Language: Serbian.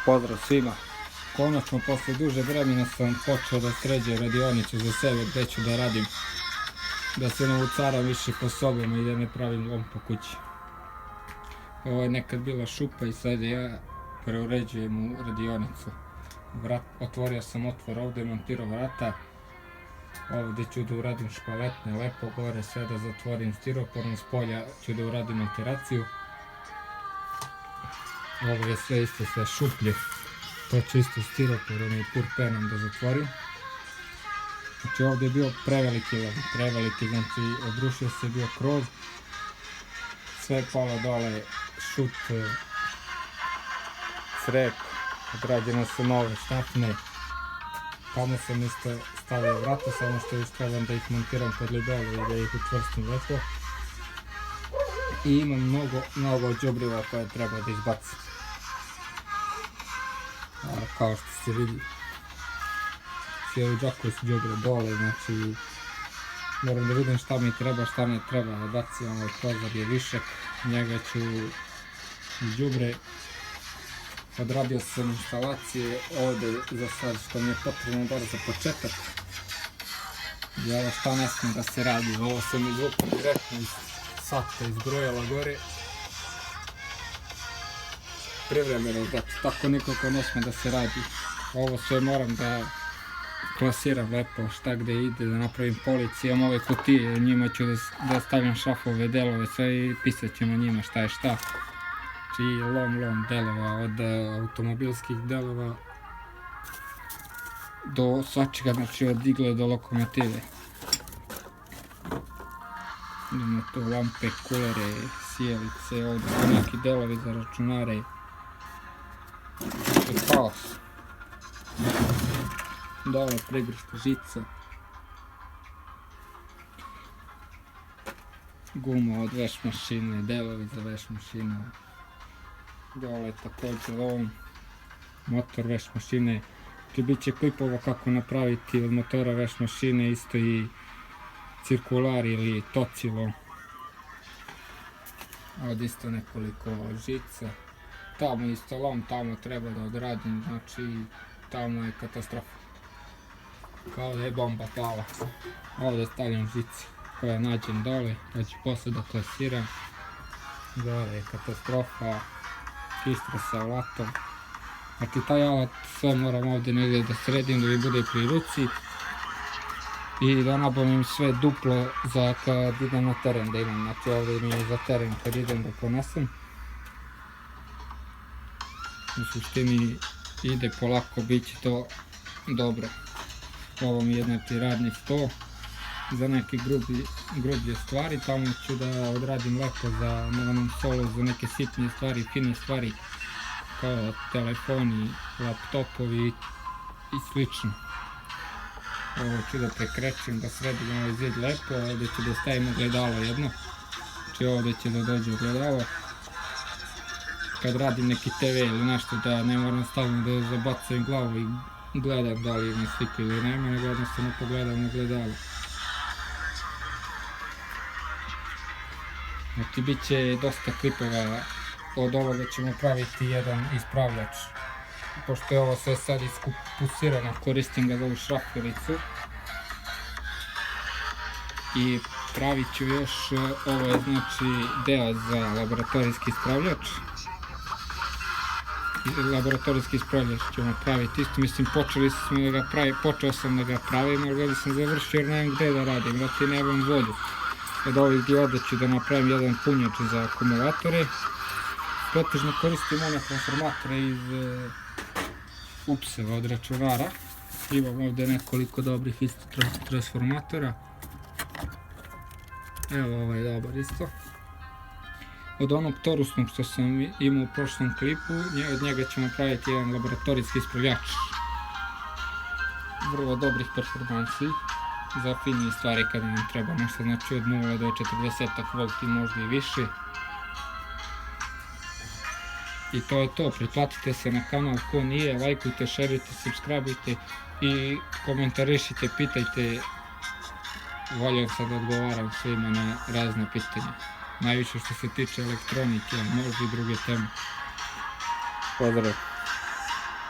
Pozdrav svima. Konačno, posle duže vremena sam počeo da sređujem radionicu za sebe gde ću da radim. Da se ne ucaram više po sobama i da ne pravim lom po kući. Ovo je nekad bila šupa i sad ja preuređujem u radionicu. Otvorio sam otvor ovde, montirao vrata. Ovde ću da uradim špaletne, lepo gore sve da zatvorim stiroporno, s polja ću da uradim ventilaciju. Ovo je sve isto, sve šuplje. To ću isto stiroporom i purpenom da zatvorim. Znači ovdje je bio preveliki, znači odrušio se bio krov. Sve je palo dole, šut, crep, odrađene su nove štapne. Tamo sam isto stavio vrata, samo što još trebam da ih montiram pod libelu i da ih učvrstim lepo. I imam mnogo đubriva koje treba da izbacim. Kao što se vidi, cijeli džakovi su đubre dole, znači moram da vidim šta mi treba, šta ne treba da bacim. Ovaj prozor je višak, njega ću iz đubre. Odradio sam instalacije ovde za sad što mi je potrebno bar za početak. I ovo šta ne smije da se radi, ovo sam izvukao direktno iz sata, iz brojala gore. Privremeno, tako nikako ne smije da se radi. Ovo sve moram da klasiram lepo, šta gde ide, da napravim polici, imam ove kutije, njima ću da stavljam šrafove delove, sve i pisat ću na njima šta je šta. Znači lom delova, od automobilskih delova do svačega, znači od igle do lokomotive. Imamo tu lampe, kulere, sijalice, ovdje su neki delovi za računare. To je haos. Dole pregršta žica. Guma od veš mašine, delovi za veš mašine. Dole je također lom, motor veš mašine. Tu bit će klipova kako napraviti od motora veš mašine isto i cirkular ili tocilo. Ovdje isto nekoliko žica. Tamo isto lom, tamo treba da odradim, znači tamo je katastrofa. Kao da je bomba pala. Ovdje stavljam žici koje nađem dole, pa ću posle da klasiram. Dole je katastrofa, kistra sa alatom. Znači taj alat sve moram ovdje negdje da sredim da mi bude pri ruci. I da nabavim sve duplo za kad idem na teren da imam, znači ovdje mi je za teren kad idem da ponesem. U suštini ide polako, bit će to dobro. Ovo mi je znači radni sto za neke grublje stvari, tamo ću da odradim lepo za onom solu za neke sitnije stvari, fine stvari kao telefoni, laptopovi i slično. Ovo ću da prekrećem, da sredim ovaj zid lepo, ovdje ću da stavim ogledalo jedno, znači ovdje će da dođe ogledalo. Kad radim neki TV ili nešto da ne moram stavljeno da zabacam glavu i gledam da li ima slike ili nema, nego jednostavno pogledam ogledalo. Znači bit će dosta klipova, od ovoga ćemo praviti jedan ispravljač. Pošto je ovo sve sad ispusirano, koristim ga za ovu šrafilicu. I pravit ću još, ovo je znači deo za laboratorijski ispravljač. Laboratorijski ispravljač ćemo praviti isto, mislim počeo sam da ga pravim, ali ga nisam završio jer nemam gde da radim, znači nemam vodu. Od ovih dioda ću da napravim jedan punjač za akumulatore. Pretežno koristim one transformatore iz upseva od računara. Imam ovdje nekoliko dobrih isto transformatora. Evo ovaj je dobar isto. Od onog torusnog što sam imao u prošlom klipu, od njega ćemo praviti jedan laboratorijski ispravljač. Vrlo dobrih performansi za finije stvari kada nam treba nešto, znači od 0 do 40 volti, možda i više. I to je to, pretplatite se na kanal ko nije, lajkujte, šerujte, subscribeujte i komentarišite, pitajte. Voljam sad da odgovaram svima na razne pitanja. Najviše što se tiče elektronike, možda i druge teme. Pozdrav!